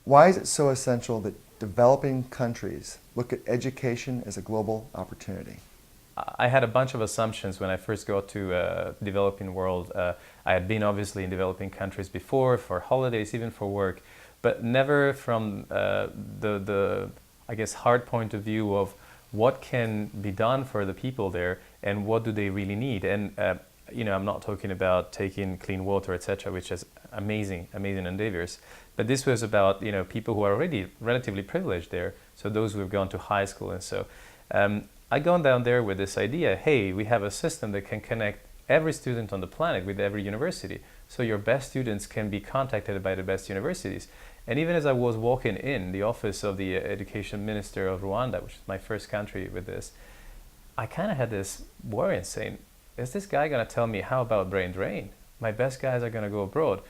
Why is it so essential that developing countries look at education as a global opportunity? I had a bunch of assumptions when I first got to developing world. I had been obviously in developing countries before for holidays, even for work, but never from the I guess hard point of view of what can be done for the people there and what do they really need. And I'm not talking about taking clean water, etc., which is amazing endeavors. But this was about people who are already relatively privileged there. So those who have gone to high school and so. I gone down there with this idea, hey, we have a system that can connect every student on the planet with every university. So your best students can be contacted by the best universities. And even as I was walking in the office of the education minister of Rwanda, which is my first country with this, I kind of had this worry and saying, is this guy going to tell me how about brain drain? My best guys are going to go abroad.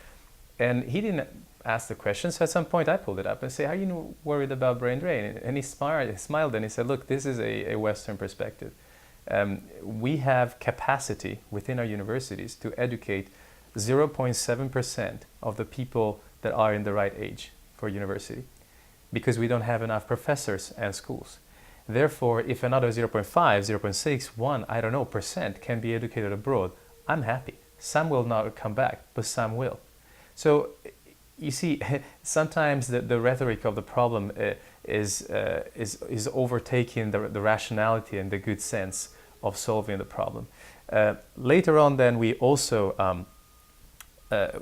And he didn't ask the question, so at some point I pulled it up and say, are you worried about brain drain? And he smiled and he said, look, this is a Western perspective. We have capacity within our universities to educate 0.7% of the people that are in the right age for university because we don't have enough professors and schools. Therefore, if another 0.5, 0.6, 1, I don't know, percent can be educated abroad, I'm happy. Some will not come back, but some will. So you see, sometimes the rhetoric of the problem is overtaking the rationality and the good sense of solving the problem. Later on, then we also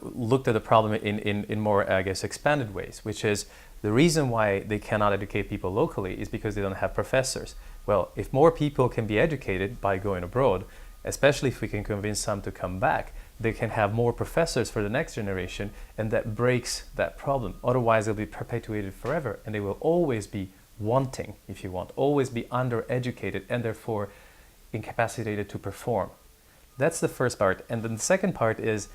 looked at the problem in more, I guess, expanded ways, which is the reason why they cannot educate people locally is because they don't have professors. Well, if more people can be educated by going abroad, especially if we can convince some to come back, they can have more professors for the next generation, and that breaks that problem. Otherwise, it'll be perpetuated forever, and they will always be wanting, if you want, always be undereducated, and therefore incapacitated to perform. That's the first part. And then the second part is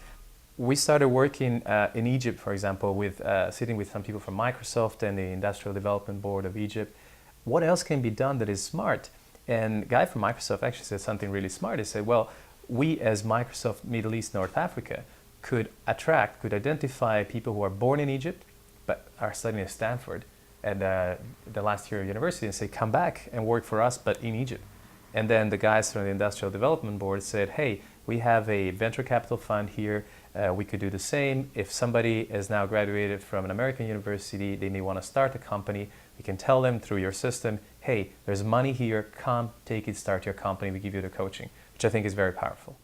we started working in Egypt, for example, with sitting with some people from Microsoft and the Industrial Development Board of Egypt. What else can be done that is smart? And the guy from Microsoft actually said something really smart. He said, well, we as Microsoft Middle East North Africa could identify people who are born in Egypt but are studying at Stanford and the last year of university and say, come back and work for us, but in Egypt. And then the guys from the Industrial Development Board said, hey, we have a venture capital fund here. We could do the same. If somebody is now graduated from an American university, they may want to start a company. We can tell them through your system, hey, there's money here, come take it, start your company, we give you the coaching, which I think is very powerful.